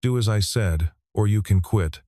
"Do as I said, or you can quit."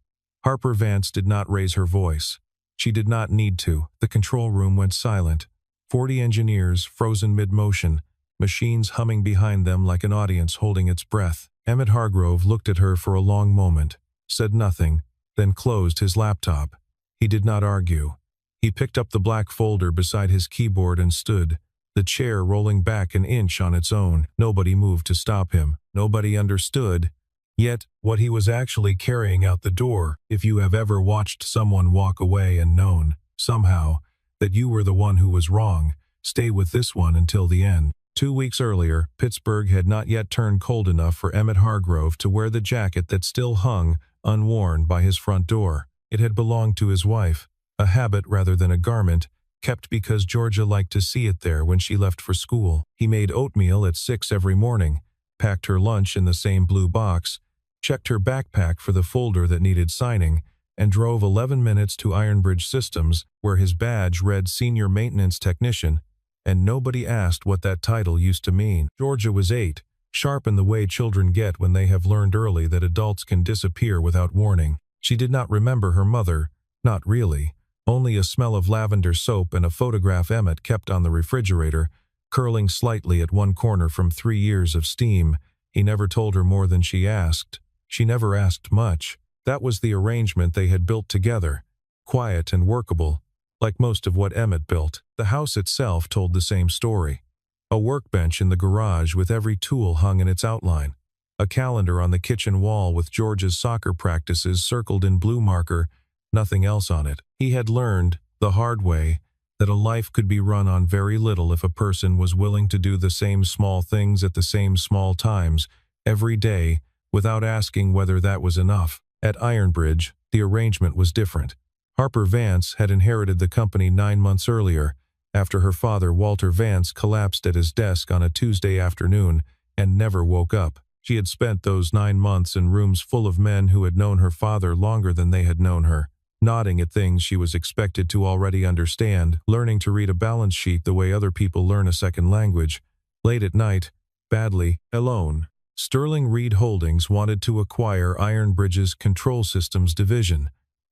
Harper Vance did not raise her voice. She did not need to. The control room went silent. 40 engineers frozen mid-motion, machines humming behind them like an audience holding its breath. Emmett Hargrove looked at her for a long moment, said nothing, then closed his laptop. He did not argue. He picked up the black folder beside his keyboard and stood, the chair rolling back an inch on its own. Nobody moved to stop him. Nobody understood. Yet, what he was actually carrying out the door, if you have ever watched someone walk away and known, somehow, that you were the one who was wrong, stay with this one until the end. 2 weeks earlier, Pittsburgh had not yet turned cold enough for Emmett Hargrove to wear the jacket that still hung, unworn, by his front door. It had belonged to his wife, a habit rather than a garment, kept because Georgia liked to see it there when she left for school. He made oatmeal at 6 every morning, packed her lunch in the same blue box, checked her backpack for the folder that needed signing, and drove 11 minutes to Ironbridge Systems, where his badge read Senior Maintenance Technician, and nobody asked what that title used to mean. Georgia was 8, sharp in the way children get when they have learned early that adults can disappear without warning. She did not remember her mother, not really, only a smell of lavender soap and a photograph Emmett kept on the refrigerator, curling slightly at one corner from 3 years of steam. He never told her more than she asked. She never asked much. That was the arrangement they had built together, quiet and workable, like most of what Emmett built. The house itself told the same story. A workbench in the garage with every tool hung in its outline. A calendar on the kitchen wall with George's soccer practices circled in blue marker, nothing else on it. He had learned, the hard way, that a life could be run on very little if a person was willing to do the same small things at the same small times, every day, without asking whether that was enough. At Ironbridge, the arrangement was different. Harper Vance had inherited the company 9 months earlier, after her father, Walter Vance, collapsed at his desk on a Tuesday afternoon and never woke up. She had spent those 9 months in rooms full of men who had known her father longer than they had known her, nodding at things she was expected to already understand, learning to read a balance sheet the way other people learn a second language. Late at night, badly, alone, Sterling Reed Holdings wanted to acquire Ironbridge's Control Systems division,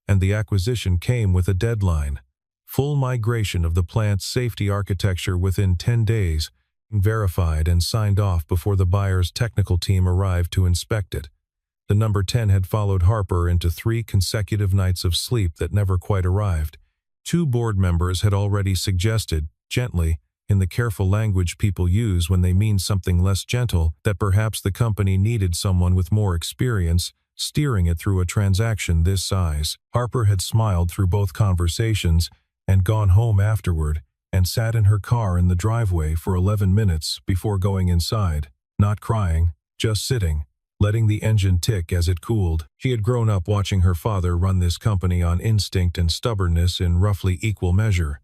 and the acquisition came with a deadline. Full migration of the plant's safety architecture within 10 days, verified and signed off before the buyer's technical team arrived to inspect it. The number 10 had followed Harper into 3 consecutive nights of sleep that never quite arrived. 2 board members had already suggested, gently, in the careful language people use when they mean something less gentle, that perhaps the company needed someone with more experience steering it through a transaction this size. Harper had smiled through both conversations and gone home afterward, and sat in her car in the driveway for 11 minutes before going inside, not crying, just sitting, letting the engine tick as it cooled. She had grown up watching her father run this company on instinct and stubbornness in roughly equal measure,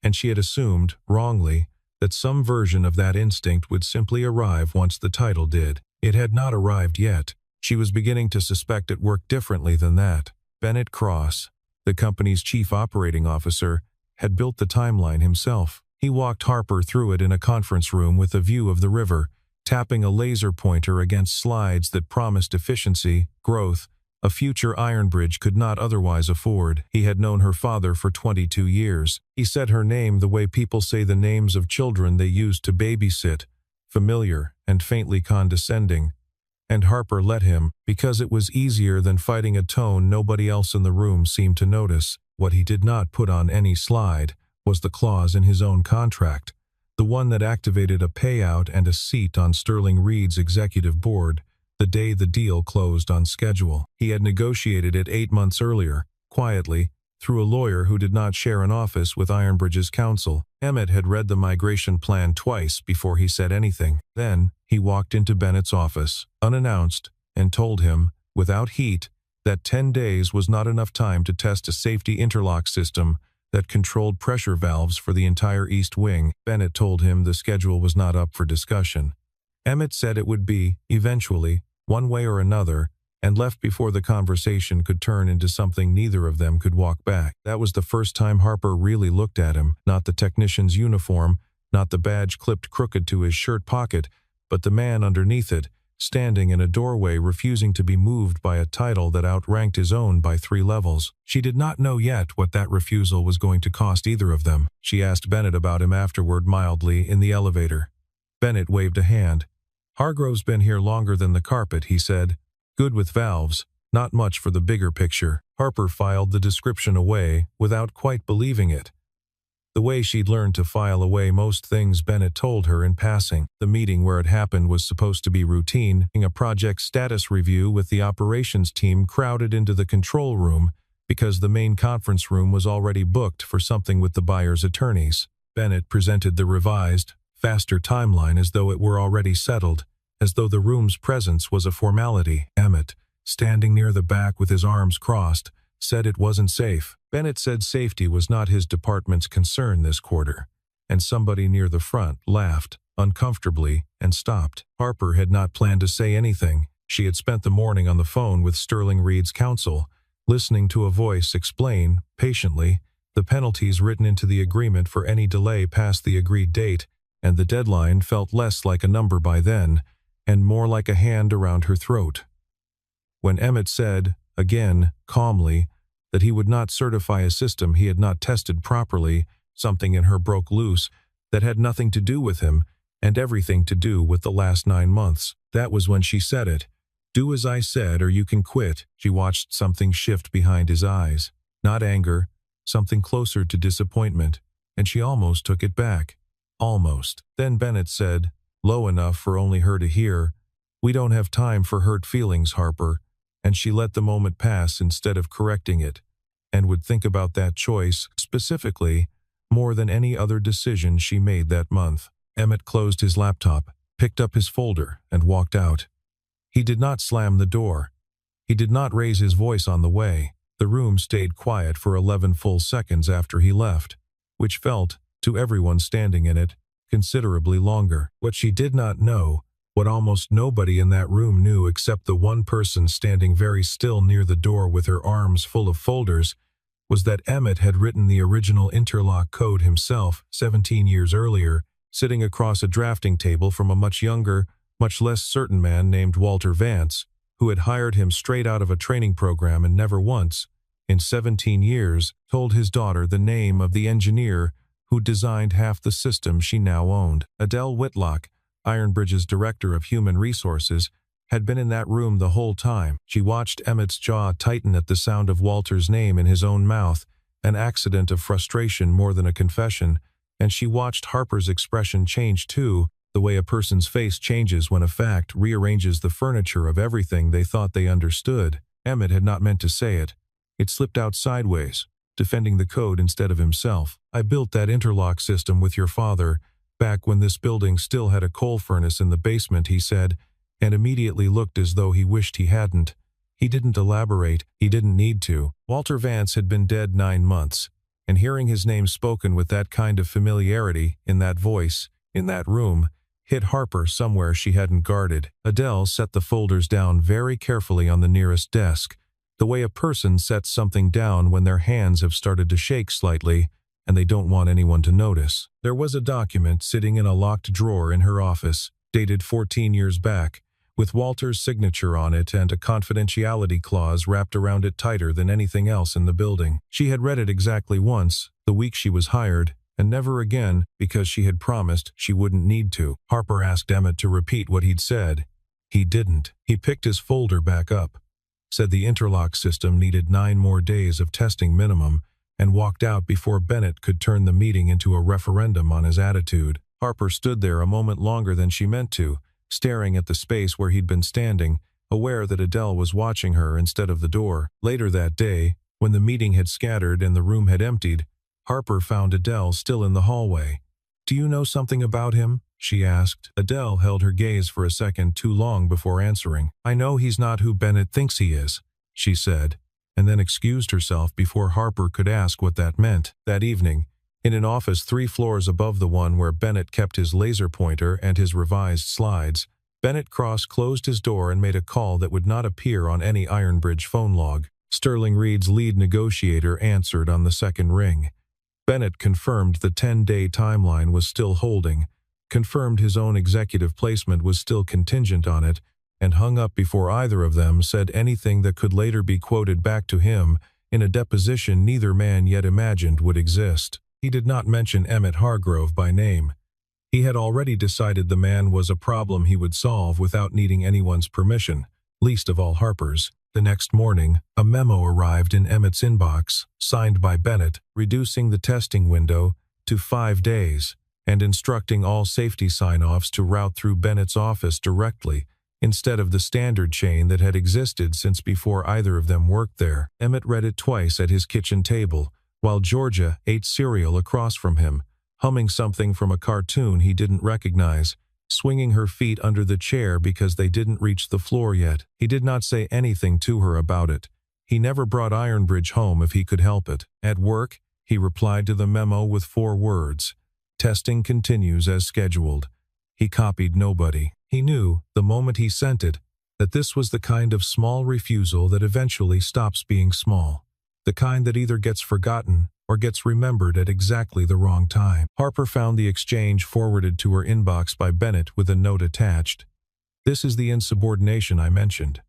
and she had assumed, wrongly, that some version of that instinct would simply arrive once the title did. It had not arrived yet. She was beginning to suspect it worked differently than that. Bennett Cross, the company's chief operating officer, had built the timeline himself. He walked Harper through it in a conference room with a view of the river, tapping a laser pointer against slides that promised efficiency, growth, a future Ironbridge could not otherwise afford. He had known her father for 22 years. He said her name the way people say the names of children they used to babysit, familiar and faintly condescending. And Harper let him, because it was easier than fighting a tone nobody else in the room seemed to notice. What he did not put on any slide was the clause in his own contract, the one that activated a payout and a seat on Sterling Reed's executive board the day the deal closed on schedule. He had negotiated it 8 months earlier, quietly, through a lawyer who did not share an office with Ironbridge's counsel. Emmett had read the migration plan twice before he said anything. Then, he walked into Bennett's office, unannounced, and told him, without heat, that 10 days was not enough time to test a safety interlock system that controlled pressure valves for the entire East Wing. Bennett told him the schedule was not up for discussion. Emmett said it would be, eventually, one way or another, and left before the conversation could turn into something neither of them could walk back. That was the first time Harper really looked at him, not the technician's uniform, not the badge clipped crooked to his shirt pocket, but the man underneath it, standing in a doorway refusing to be moved by a title that outranked his own by 3 levels. She did not know yet what that refusal was going to cost either of them. She asked Bennett about him afterward mildly in the elevator. Bennett waved a hand. "Hargrove's been here longer than the carpet," he said. "Good with valves, not much for the bigger picture." Harper filed the description away without quite believing it. The way she'd learned to file away most things Bennett told her in passing. The meeting where it happened was supposed to be routine, a project status review with the operations team crowded into the control room because the main conference room was already booked for something with the buyer's attorneys. Bennett presented the revised, faster timeline as though it were already settled, as though the room's presence was a formality. Emmett, standing near the back with his arms crossed, said it wasn't safe. Bennett said safety was not his department's concern this quarter, and somebody near the front laughed, uncomfortably, and stopped. Harper had not planned to say anything. She had spent the morning on the phone with Sterling Reed's counsel, listening to a voice explain, patiently, the penalties written into the agreement for any delay past the agreed date, and the deadline felt less like a number by then, and more like a hand around her throat. When Emmett said, again, calmly, that he would not certify a system he had not tested properly, something in her broke loose that had nothing to do with him and everything to do with the last 9 months. That was when she said it. "Do as I said or you can quit." She watched something shift behind his eyes. Not anger, something closer to disappointment, and she almost took it back. Almost. Then Bennett said, low enough for only her to hear, "We don't have time for hurt feelings, Harper." And she let the moment pass instead of correcting it, and would think about that choice, specifically, more than any other decision she made that month. Emmett closed his laptop, picked up his folder, and walked out. He did not slam the door. He did not raise his voice on the way. The room stayed quiet for 11 full seconds after he left, which felt, to everyone standing in it, considerably longer. What she did not know, what almost nobody in that room knew except the one person standing very still near the door with her arms full of folders, was that Emmett had written the original interlock code himself 17 years earlier, sitting across a drafting table from a much younger, much less certain man named Walter Vance, who had hired him straight out of a training program and never once, in 17 years, told his daughter the name of the engineer who designed half the system she now owned. Adele Whitlock, Ironbridge's director of human resources, had been in that room the whole time. She watched Emmett's jaw tighten at the sound of Walter's name in his own mouth, an accident of frustration more than a confession, and she watched Harper's expression change too, the way a person's face changes when a fact rearranges the furniture of everything they thought they understood. Emmett had not meant to say it. It slipped out sideways, defending the code instead of himself. "I built that interlock system with your father, back when this building still had a coal furnace in the basement," he said, and immediately looked as though he wished he hadn't. He didn't elaborate. He didn't need to. Walter Vance had been dead 9 months, and hearing his name spoken with that kind of familiarity, in that voice, in that room, hit Harper somewhere she hadn't guarded. Adele set the folders down very carefully on the nearest desk, the way a person sets something down when their hands have started to shake slightly, and they don't want anyone to notice. There was a document sitting in a locked drawer in her office, dated 14 years back, with Walter's signature on it and a confidentiality clause wrapped around it tighter than anything else in the building. She had read it exactly once, the week she was hired, and never again because she had promised she wouldn't need to. Harper asked Emmett to repeat what he'd said. He didn't. He picked his folder back up, said the interlock system needed 9 more days of testing minimum, and walked out before Bennett could turn the meeting into a referendum on his attitude. Harper stood there a moment longer than she meant to, staring at the space where he'd been standing, aware that Adele was watching her instead of the door. Later that day, when the meeting had scattered and the room had emptied, Harper found Adele still in the hallway. "Do you know something about him?" she asked. Adele held her gaze for a second too long before answering. "I know he's not who Bennett thinks he is," she said, and then excused herself before Harper could ask what that meant. That evening, in an office 3 floors above the one where Bennett kept his laser pointer and his revised slides, Bennett Cross closed his door and made a call that would not appear on any Ironbridge phone log. Sterling Reed's lead negotiator answered on the second ring. Bennett confirmed the 10-day timeline was still holding, confirmed his own executive placement was still contingent on it, and hung up before either of them said anything that could later be quoted back to him in a deposition neither man yet imagined would exist. He did not mention Emmett Hargrove by name. He had already decided the man was a problem he would solve without needing anyone's permission, least of all Harper's. The next morning, a memo arrived in Emmett's inbox, signed by Bennett, reducing the testing window to 5 days, and instructing all safety sign-offs to route through Bennett's office directly, instead of the standard chain that had existed since before either of them worked there. Emmett read it twice at his kitchen table, while Georgia ate cereal across from him, humming something from a cartoon he didn't recognize, swinging her feet under the chair because they didn't reach the floor yet. He did not say anything to her about it. He never brought Ironbridge home if he could help it. At work, he replied to the memo with 4 words. Testing continues as scheduled. He copied nobody. He knew, the moment he sent it, that this was the kind of small refusal that eventually stops being small. The kind that either gets forgotten or gets remembered at exactly the wrong time. Harper found the exchange forwarded to her inbox by Bennett with a note attached. This is the insubordination I mentioned.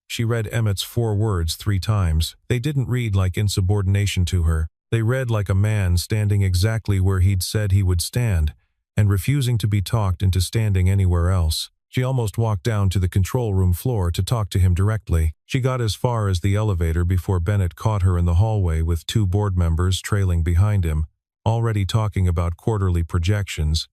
She read Emmett's 4 words 3 times. They didn't read like insubordination to her. They read like a man standing exactly where he'd said he would stand, and refusing to be talked into standing anywhere else. She almost walked down to the control room floor to talk to him directly. She got as far as the elevator before Bennett caught her in the hallway with 2 board members trailing behind him, already talking about quarterly projections.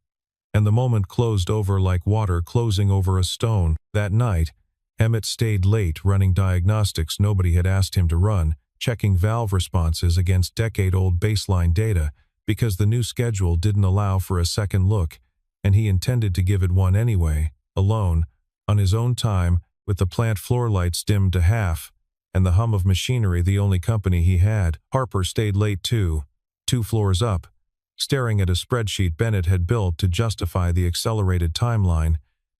And the moment closed over like water closing over a stone. That night, Emmett stayed late running diagnostics nobody had asked him to run, checking valve responses against decade-old baseline data, because the new schedule didn't allow for a second look, and he intended to give it one anyway, alone, on his own time, with the plant floor lights dimmed to half, and the hum of machinery the only company he had. Harper stayed late too, 2 floors up, staring at a spreadsheet Bennett had built to justify the accelerated timeline,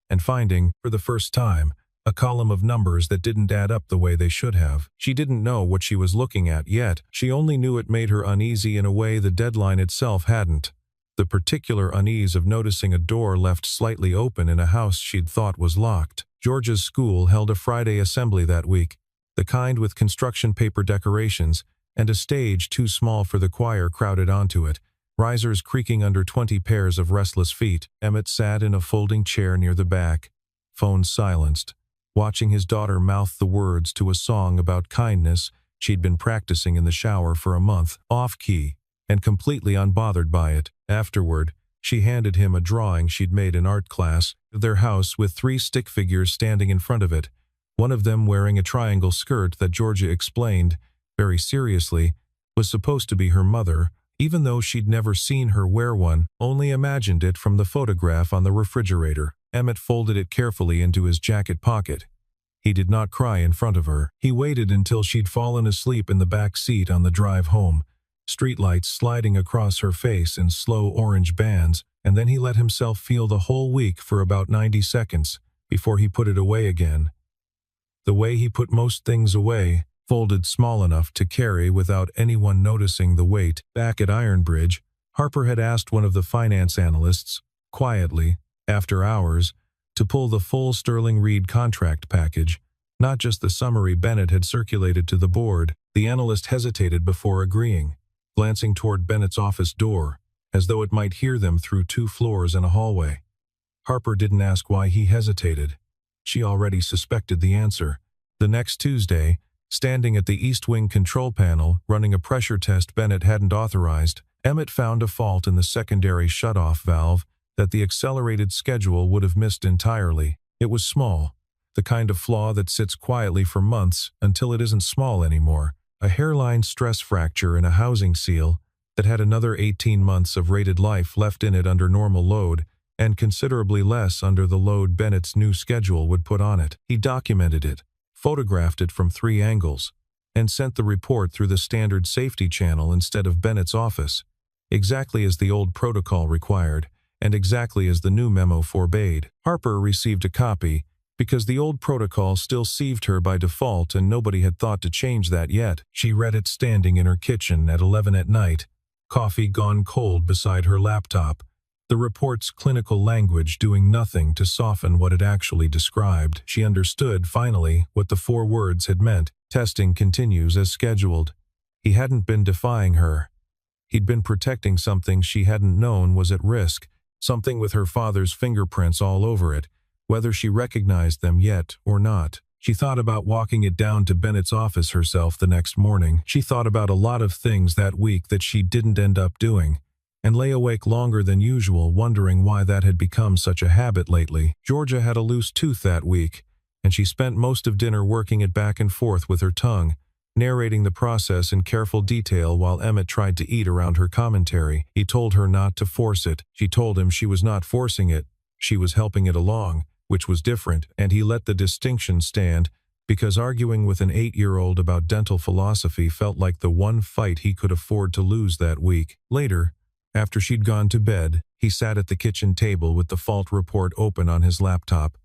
and finding, for the first time, a column of numbers that didn't add up the way they should have. She didn't know what she was looking at yet. She only knew it made her uneasy in a way the deadline itself hadn't. The particular unease of noticing a door left slightly open in a house she'd thought was locked. Georgia's school held a Friday assembly that week, the kind with construction paper decorations, and a stage too small for the choir crowded onto it, risers creaking under 20 pairs of restless feet. Emmett sat in a folding chair near the back, phone silenced, watching his daughter mouth the words to a song about kindness she'd been practicing in the shower for a month, off-key, and completely unbothered by it. Afterward, she handed him a drawing she'd made in art class of their house with 3 stick figures standing in front of it, one of them wearing a triangle skirt that Georgia explained, very seriously, was supposed to be her mother, even though she'd never seen her wear one, only imagined it from the photograph on the refrigerator. Emmett folded it carefully into his jacket pocket. He did not cry in front of her. He waited until she'd fallen asleep in the back seat on the drive home, streetlights sliding across her face in slow orange bands, and then he let himself feel the whole week for about 90 seconds before he put it away again. The way he put most things away, folded small enough to carry without anyone noticing the weight. Back at Ironbridge, Harper had asked one of the finance analysts, quietly, after hours, to pull the full Sterling Reed contract package, not just the summary Bennett had circulated to the board. The analyst hesitated before agreeing, glancing toward Bennett's office door, as though it might hear them through 2 floors and a hallway. Harper didn't ask why he hesitated. She already suspected the answer. The next Tuesday, standing at the East Wing control panel, running a pressure test Bennett hadn't authorized, Emmett found a fault in the secondary shutoff valve that the accelerated schedule would have missed entirely. It was small, the kind of flaw that sits quietly for months until it isn't small anymore, a hairline stress fracture in a housing seal that had another 18 months of rated life left in it under normal load, and considerably less under the load Bennett's new schedule would put on it. He documented it, photographed it from 3 angles, and sent the report through the standard safety channel instead of Bennett's office, exactly as the old protocol required, and exactly as the new memo forbade. Harper received a copy, because the old protocol still sieved her by default and nobody had thought to change that yet. She read it standing in her kitchen at 11 at night, coffee gone cold beside her laptop, the report's clinical language doing nothing to soften what it actually described. She understood, finally, what the 4 words had meant. Testing continues as scheduled. He hadn't been defying her. He'd been protecting something she hadn't known was at risk, something with her father's fingerprints all over it, whether she recognized them yet or not. She thought about walking it down to Bennett's office herself the next morning. She thought about a lot of things that week that she didn't end up doing, and lay awake longer than usual wondering why that had become such a habit lately. Georgia had a loose tooth that week, and she spent most of dinner working it back and forth with her tongue, narrating the process in careful detail while Emmett tried to eat around her commentary. He told her not to force it. She told him she was not forcing it, she was helping it along, which was different, and he let the distinction stand, because arguing with an 8-year-old about dental philosophy felt like the one fight he could afford to lose that week. Later, after she'd gone to bed, he sat at the kitchen table with the fault report open on his laptop,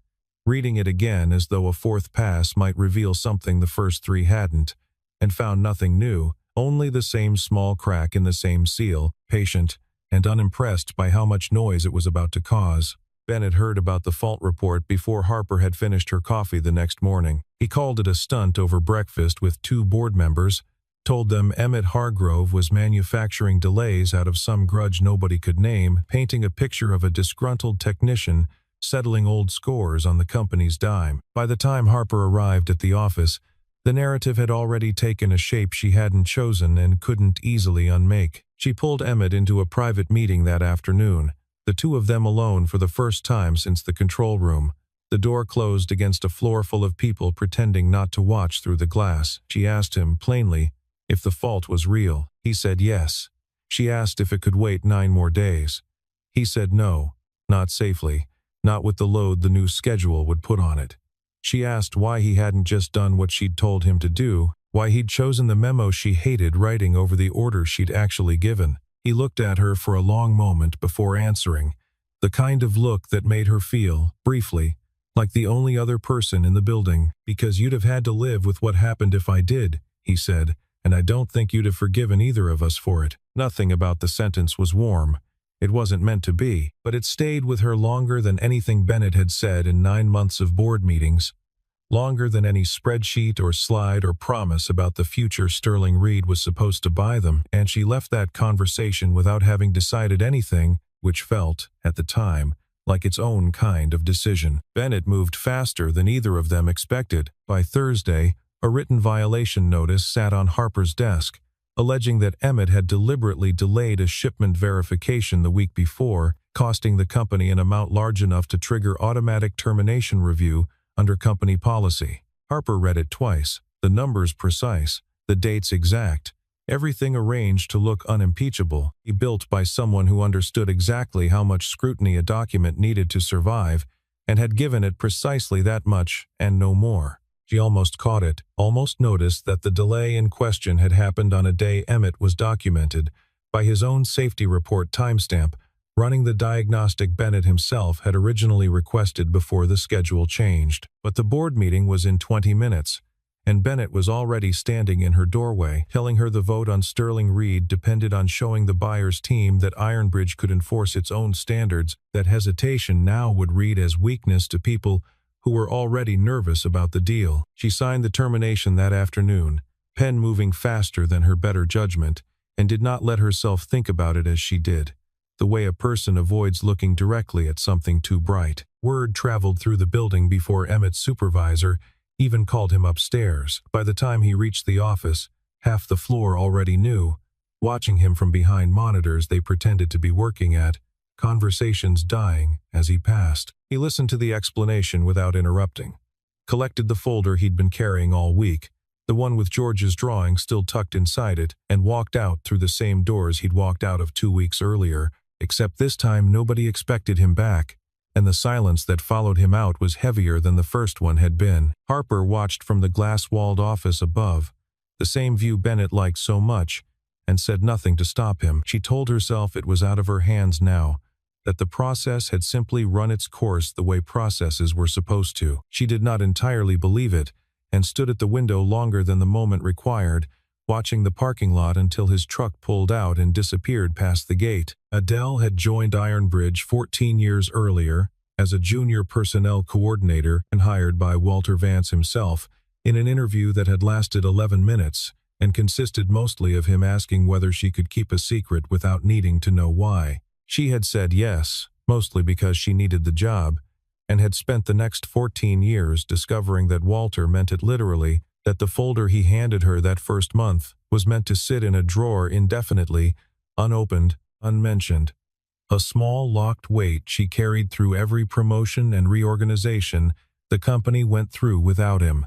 reading it again as though a 4th pass might reveal something the first 3 hadn't, and found nothing new, only the same small crack in the same seal, patient and unimpressed by how much noise it was about to cause. Bennett heard about the fault report before Harper had finished her coffee the next morning. He called it a stunt over breakfast with 2 board members, told them Emmett Hargrove was manufacturing delays out of some grudge nobody could name, painting a picture of a disgruntled technician settling old scores on the company's dime. By the time Harper arrived at the office, the narrative had already taken a shape she hadn't chosen and couldn't easily unmake. She pulled Emmett into a private meeting that afternoon, the 2 of them alone for the first time since the control room. The door closed against a floor full of people pretending not to watch through the glass. She asked him, plainly, if the fault was real. He said yes. She asked if it could wait 9 more days. He said no, not safely, not with the load the new schedule would put on it. She asked why he hadn't just done what she'd told him to do, why he'd chosen the memo she hated writing over the orders she'd actually given. He looked at her for a long moment before answering, the kind of look that made her feel, briefly, like the only other person in the building. Because you'd have had to live with what happened if I did, he said, and I don't think you'd have forgiven either of us for it. Nothing about the sentence was warm. It wasn't meant to be, but it stayed with her longer than anything Bennett had said in 9 months of board meetings, longer than any spreadsheet or slide or promise about the future Sterling Reed was supposed to buy them, and she left that conversation without having decided anything, which felt, at the time, like its own kind of decision. Bennett moved faster than either of them expected. By Thursday, a written violation notice sat on Harper's desk, alleging that Emmett had deliberately delayed a shipment verification the week before, costing the company an amount large enough to trigger automatic termination review under company policy. Harper read it twice, the numbers precise, the dates exact, everything arranged to look unimpeachable, built by someone who understood exactly how much scrutiny a document needed to survive, and had given it precisely that much and no more. She almost caught it, almost noticed that the delay in question had happened on a day Emmett was documented, by his own safety report timestamp, running the diagnostic Bennett himself had originally requested before the schedule changed. But the board meeting was in 20 minutes, and Bennett was already standing in her doorway, telling her the vote on Sterling Reed depended on showing the buyer's team that Ironbridge could enforce its own standards, that hesitation now would read as weakness to people who were already nervous about the deal. She signed the termination that afternoon, pen moving faster than her better judgment, and did not let herself think about it as she did, the way a person avoids looking directly at something too bright. Word traveled through the building before Emmett's supervisor even called him upstairs. By the time he reached the office, half the floor already knew, watching him from behind monitors they pretended to be working at, conversations dying as he passed. He listened to the explanation without interrupting, collected the folder he'd been carrying all week, the one with George's drawing still tucked inside it, and walked out through the same doors he'd walked out of 2 weeks earlier, except this time nobody expected him back, and the silence that followed him out was heavier than the first one had been. Harper watched from the glass-walled office above, the same view Bennett liked so much, and said nothing to stop him. She told herself it was out of her hands now, that the process had simply run its course the way processes were supposed to. She did not entirely believe it, and stood at the window longer than the moment required, watching the parking lot until his truck pulled out and disappeared past the gate. Adele had joined Ironbridge 14 years earlier as a junior personnel coordinator and hired by Walter Vance himself in an interview that had lasted 11 minutes and consisted mostly of him asking whether she could keep a secret without needing to know why. She had said yes, mostly because she needed the job, and had spent the next 14 years discovering that Walter meant it literally, that the folder he handed her that first month was meant to sit in a drawer indefinitely, unopened, unmentioned. A small locked weight she carried through every promotion and reorganization the company went through without him.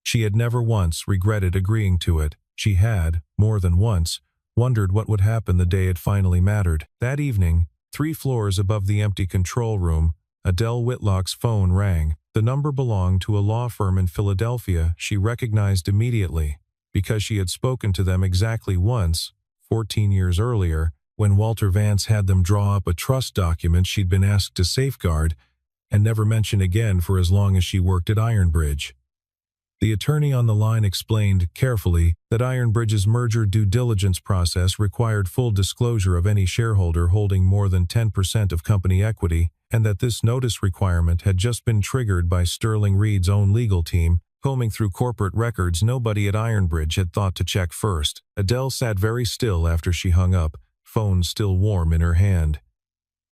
She had never once regretted agreeing to it. She had, more than once, wondered what would happen the day it finally mattered. That evening, 3 floors above the empty control room, Adele Whitlock's phone rang. The number belonged to a law firm in Philadelphia she recognized immediately, because she had spoken to them exactly once, 14 years earlier, when Walter Vance had them draw up a trust document she'd been asked to safeguard and never mention again for as long as she worked at Ironbridge. The attorney on the line explained, carefully, that Ironbridge's merger due diligence process required full disclosure of any shareholder holding more than 10% of company equity, and that this notice requirement had just been triggered by Sterling Reed's own legal team, combing through corporate records nobody at Ironbridge had thought to check first. Adele sat very still after she hung up, phone still warm in her hand.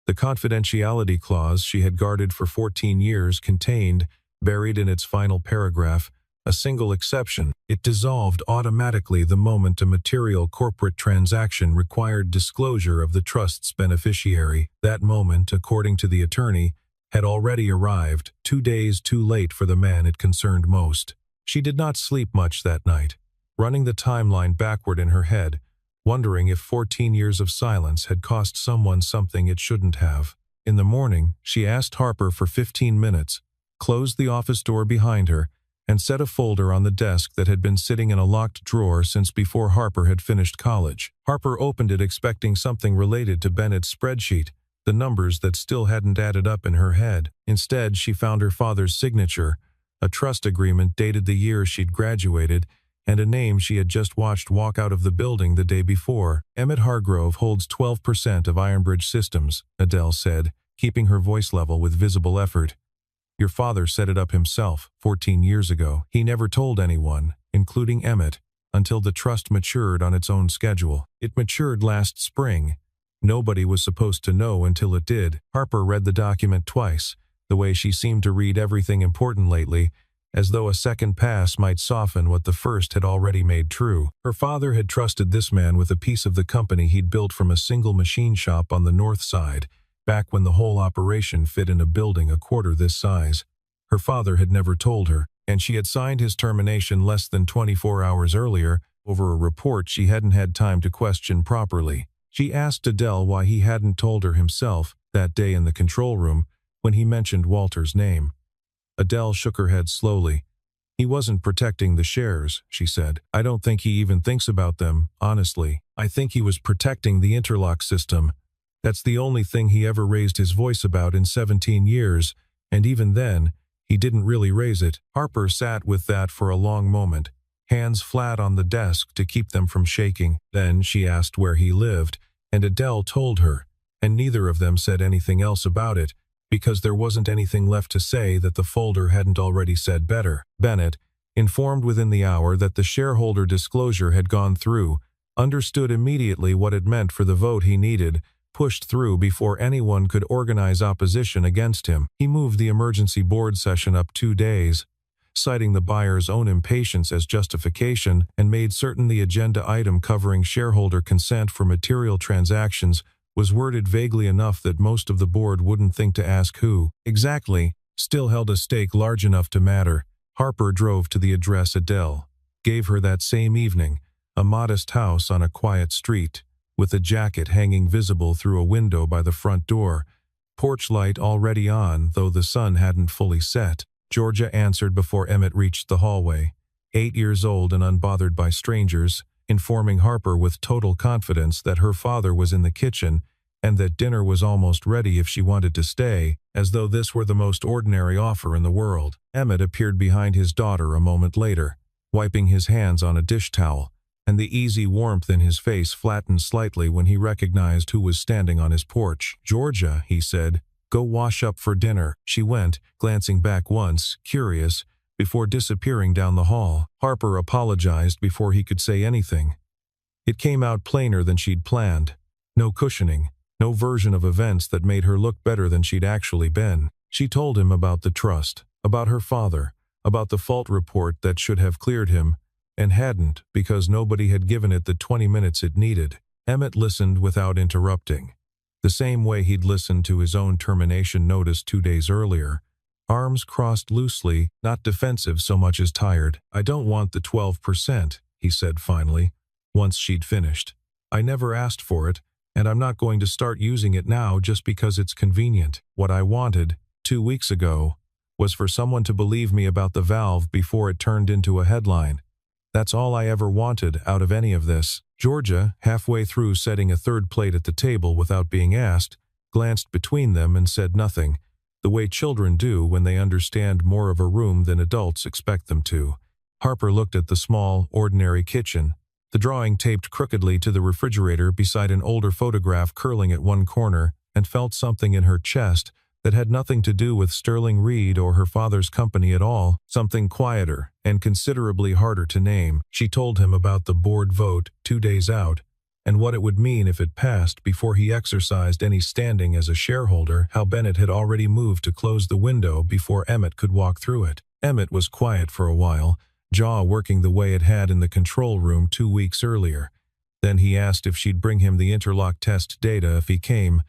The confidentiality clause she had guarded for 14 years contained, buried in its final paragraph, a single exception. It dissolved automatically the moment a material corporate transaction required disclosure of the trust's beneficiary. That moment, according to the attorney, had already arrived, 2 days too late for the man it concerned most. She did not sleep much that night, running the timeline backward in her head, wondering if 14 years of silence had cost someone something it shouldn't have. In the morning, she asked Harper for 15 minutes, closed the office door behind her, and set a folder on the desk that had been sitting in a locked drawer since before Harper had finished college. Harper opened it expecting something related to Bennett's spreadsheet, the numbers that still hadn't added up in her head. Instead, she found her father's signature, a trust agreement dated the year she'd graduated, and a name she had just watched walk out of the building the day before. Emmett Hargrove holds 12% of Ironbridge Systems, Adele said, keeping her voice level with visible effort. Your father set it up himself 14 years ago. He never told anyone, including Emmett, until the trust matured on its own schedule. It matured last spring. Nobody was supposed to know until it did. Harper read the document twice, the way she seemed to read everything important lately, as though a second pass might soften what the first had already made true. Her father had trusted this man with a piece of the company he'd built from a single machine shop on the north side, back when the whole operation fit in a building a quarter this size. Her father had never told her, and she had signed his termination less than 24 hours earlier over a report she hadn't had time to question properly. She asked Adele why he hadn't told her himself that day in the control room when he mentioned Walter's name. Adele shook her head slowly. He wasn't protecting the shares, she said. I don't think he even thinks about them, honestly. I think he was protecting the interlock system. That's the only thing he ever raised his voice about in 17 years, and even then, he didn't really raise it. Harper sat with that for a long moment, hands flat on the desk to keep them from shaking. Then she asked where he lived, and Adele told her, and neither of them said anything else about it, because there wasn't anything left to say that the folder hadn't already said better. Bennett, informed within the hour that the shareholder disclosure had gone through, understood immediately what it meant for the vote he needed, pushed through before anyone could organize opposition against him. He moved the emergency board session up 2 days, citing the buyer's own impatience as justification, and made certain the agenda item covering shareholder consent for material transactions was worded vaguely enough that most of the board wouldn't think to ask who exactly still held a stake large enough to matter. Harper drove to the address Adele gave her that same evening, a modest house on a quiet street, with a jacket hanging visible through a window by the front door, porch light already on, though the sun hadn't fully set. Georgia answered before Emmett reached the hallway, 8 years old and unbothered by strangers, informing Harper with total confidence that her father was in the kitchen and that dinner was almost ready if she wanted to stay, as though this were the most ordinary offer in the world. Emmett appeared behind his daughter a moment later, wiping his hands on a dish towel, and the easy warmth in his face flattened slightly when he recognized who was standing on his porch. "Georgia," he said, "go wash up for dinner." She went, glancing back once, curious, before disappearing down the hall. Harper apologized before he could say anything. It came out plainer than she'd planned. No cushioning, no version of events that made her look better than she'd actually been. She told him about the trust, about her father, about the fault report that should have cleared him, and hadn't because nobody had given it the 20 minutes it needed. Emmett listened without interrupting, the same way he'd listened to his own termination notice 2 days earlier, arms crossed loosely, not defensive so much as tired. "I don't want the 12%, he said finally, once she'd finished. "I never asked for it, and I'm not going to start using it now just because it's convenient. What I wanted, 2 weeks ago, was for someone to believe me about the valve before it turned into a headline. That's all I ever wanted out of any of this." Georgia, halfway through setting a third plate at the table without being asked, glanced between them and said nothing, the way children do when they understand more of a room than adults expect them to. Harper looked at the small, ordinary kitchen, the drawing taped crookedly to the refrigerator beside an older photograph curling at one corner, and felt something in her chest that had nothing to do with Sterling Reed or her father's company at all, something quieter and considerably harder to name. She told him about the board vote 2 days out, and what it would mean if it passed before he exercised any standing as a shareholder, how Bennett had already moved to close the window before Emmett could walk through it. Emmett was quiet for a while, jaw working the way it had in the control room 2 weeks earlier. Then he asked if she'd bring him the interlock test data if he came,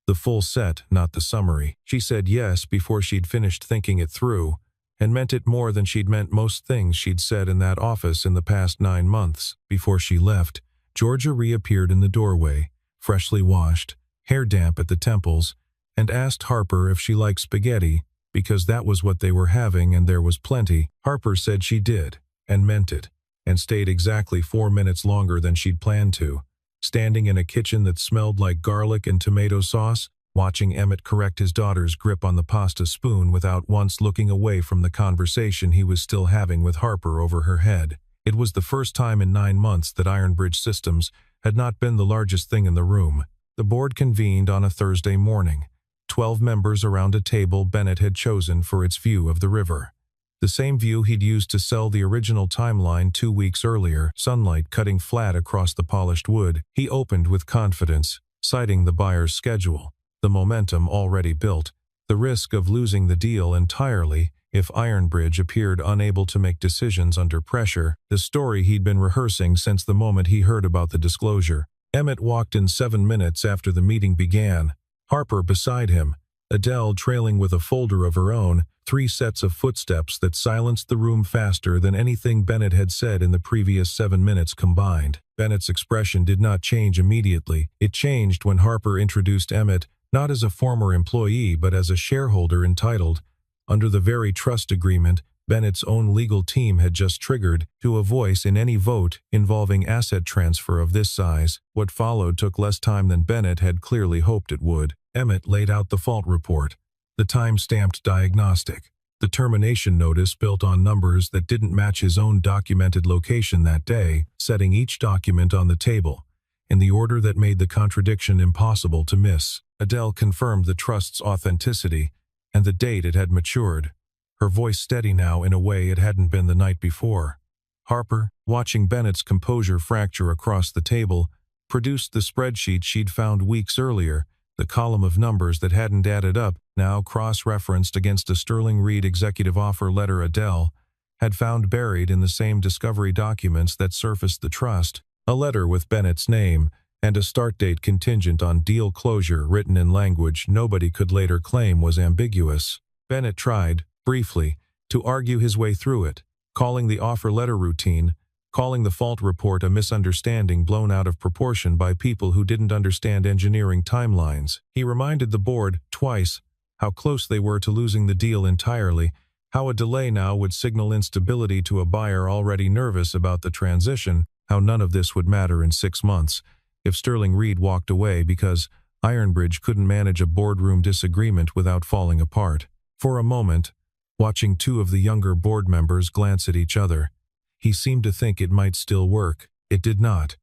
the full set, not the summary. She said yes before she'd finished thinking it through, and meant it more than she'd meant most things she'd said in that office in the past 9 months. Before she left, Georgia reappeared in the doorway, freshly washed, hair damp at the temples, and asked Harper if she liked spaghetti, because that was what they were having and there was plenty. Harper said she did, and meant it, and stayed exactly 4 minutes longer than she'd planned to, standing in a kitchen that smelled like garlic and tomato sauce, watching Emmett correct his daughter's grip on the pasta spoon without once looking away from the conversation he was still having with Harper over her head. It was the first time in 9 months that Ironbridge Systems had not been the largest thing in the room. The board convened on a Thursday morning, 12 members around a table Bennett had chosen for its view of the river. The same view he'd used to sell the original timeline 2 weeks earlier, sunlight cutting flat across the polished wood. He opened with confidence, citing the buyer's schedule, the momentum already built, the risk of losing the deal entirely if Ironbridge appeared unable to make decisions under pressure, the story he'd been rehearsing since the moment he heard about the disclosure. Emmett walked in 7 minutes after the meeting began, Harper beside him, Adele trailing with a folder of her own, 3 sets of footsteps that silenced the room faster than anything Bennett had said in the previous 7 minutes combined. Bennett's expression did not change immediately. It changed when Harper introduced Emmett, not as a former employee but as a shareholder entitled, under the very trust agreement Bennett's own legal team had just triggered, to a voice in any vote involving asset transfer of this size. What followed took less time than Bennett had clearly hoped it would. Emmett laid out the fault report, the time-stamped diagnostic, the termination notice built on numbers that didn't match his own documented location that day, setting each document on the table, in the order that made the contradiction impossible to miss. Adele confirmed the trust's authenticity and the date it had matured, her voice steady now in a way it hadn't been the night before. Harper, watching Bennett's composure fracture across the table, produced the spreadsheet she'd found weeks earlier, the column of numbers that hadn't added up, now cross-referenced against a Sterling Reed executive offer letter Adele had found buried in the same discovery documents that surfaced the trust, a letter with Bennett's name, and a start date contingent on deal closure written in language nobody could later claim was ambiguous. Bennett tried, briefly, to argue his way through it, calling the offer letter routine, calling the fault report a misunderstanding blown out of proportion by people who didn't understand engineering timelines. He reminded the board, twice, how close they were to losing the deal entirely, how a delay now would signal instability to a buyer already nervous about the transition, how none of this would matter in 6 months if Sterling Reed walked away because Ironbridge couldn't manage a boardroom disagreement without falling apart. For a moment, watching 2 of the younger board members glance at each other, he seemed to think it might still work. It did not.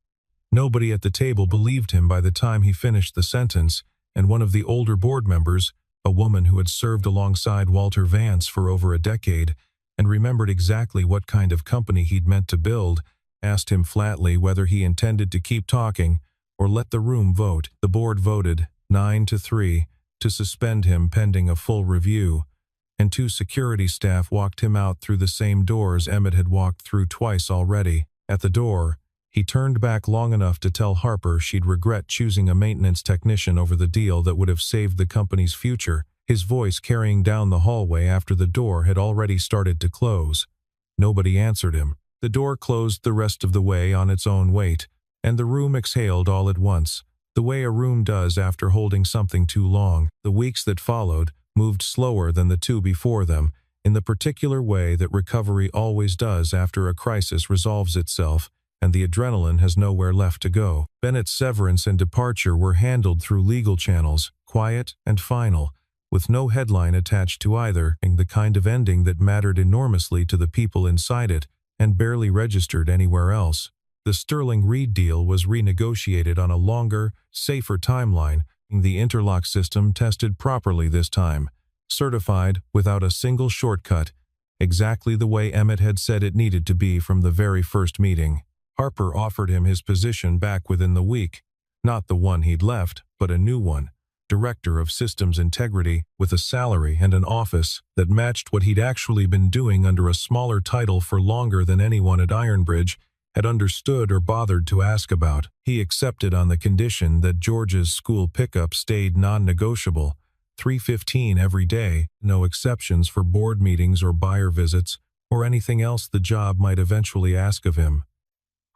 Nobody at the table believed him by the time he finished the sentence, and one of the older board members, a woman who had served alongside Walter Vance for over a decade and remembered exactly what kind of company he'd meant to build, asked him flatly whether he intended to keep talking or let the room vote. The board voted 9-3 to suspend him pending a full review, and 2 security staff walked him out through the same doors Emmett had walked through twice already. At the door, he turned back long enough to tell Harper she'd regret choosing a maintenance technician over the deal that would have saved the company's future, his voice carrying down the hallway after the door had already started to close. Nobody answered him. The door closed the rest of the way on its own weight, and the room exhaled all at once, the way a room does after holding something too long. The weeks that followed moved slower than the 2 before them, in the particular way that recovery always does after a crisis resolves itself and the adrenaline has nowhere left to go. Bennett's severance and departure were handled through legal channels, quiet and final, with no headline attached to either, the kind of ending that mattered enormously to the people inside it and barely registered anywhere else. The Sterling Reed deal was renegotiated on a longer, safer timeline, the interlock system tested properly this time, certified without a single shortcut, exactly the way Emmett had said it needed to be from the very first meeting. Harper offered him his position back within the week, not the one he'd left, but a new one, Director of Systems Integrity, with a salary and an office that matched what he'd actually been doing under a smaller title for longer than anyone at Ironbridge had understood or bothered to ask about. He accepted on the condition that George's school pickup stayed non-negotiable, 3:15 every day, no exceptions for board meetings or buyer visits or anything else the job might eventually ask of him.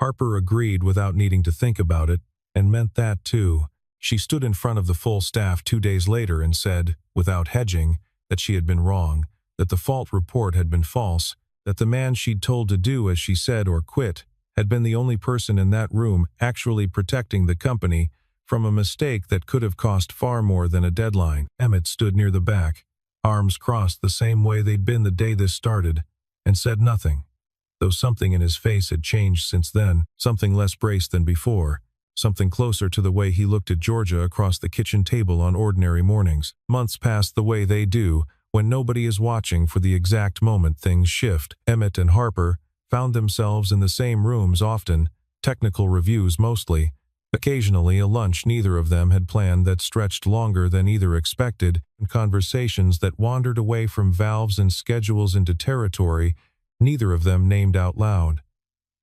Harper agreed without needing to think about it, and meant that too. She stood in front of the full staff 2 days later and said, without hedging, that she had been wrong, that the fault report had been false, that the man she'd told to do as she said or quit had been the only person in that room actually protecting the company from a mistake that could have cost far more than a deadline. Emmett stood near the back, arms crossed the same way they'd been the day this started, and said nothing, though something in his face had changed since then, something less braced than before, something closer to the way he looked at Georgia across the kitchen table on ordinary mornings. Months passed the way they do when nobody is watching for the exact moment things shift. Emmett and Harper found themselves in the same rooms often, technical reviews mostly, occasionally a lunch neither of them had planned that stretched longer than either expected, and conversations that wandered away from valves and schedules into territory neither of them named out loud.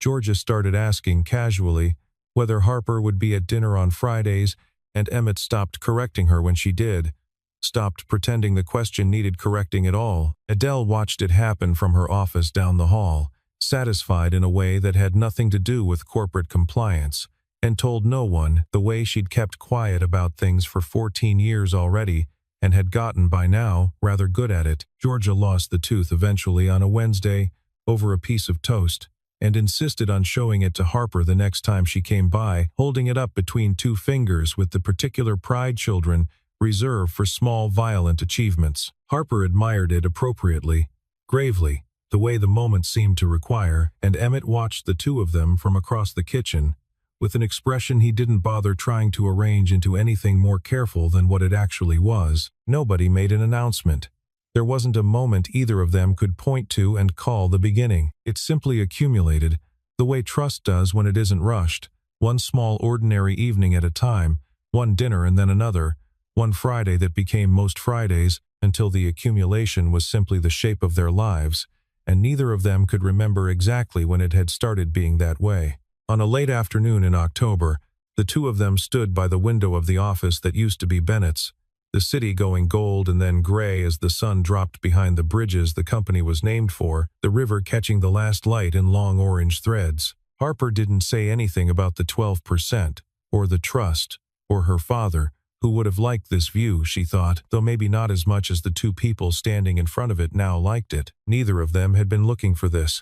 Georgia started asking casually whether Harper would be at dinner on Fridays, and Emmett stopped correcting her when she did, stopped pretending the question needed correcting at all. Adele watched it happen from her office down the hall, satisfied in a way that had nothing to do with corporate compliance, and told no one, the way she'd kept quiet about things for 14 years already and had gotten by now rather good at it. Georgia lost the tooth eventually on a Wednesday over a piece of toast, and insisted on showing it to Harper the next time she came by, holding it up between 2 fingers with the particular pride children reserved for small violent achievements. Harper admired it appropriately, gravely, the way the moment seemed to require, and Emmett watched the 2 of them from across the kitchen, with an expression he didn't bother trying to arrange into anything more careful than what it actually was. Nobody made an announcement. There wasn't a moment either of them could point to and call the beginning. It simply accumulated, the way trust does when it isn't rushed, one small ordinary evening at a time, one dinner and then another, one Friday that became most Fridays, until the accumulation was simply the shape of their lives, and neither of them could remember exactly when it had started being that way. On a late afternoon in October, the 2 of them stood by the window of the office that used to be Bennett's, the city going gold and then gray as the sun dropped behind the bridges the company was named for, the river catching the last light in long orange threads. Harper didn't say anything about the 12%, or the trust, or her father, who would have liked this view, she thought, though maybe not as much as the 2 people standing in front of it now liked it. Neither of them had been looking for this.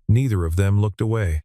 Neither of them looked away.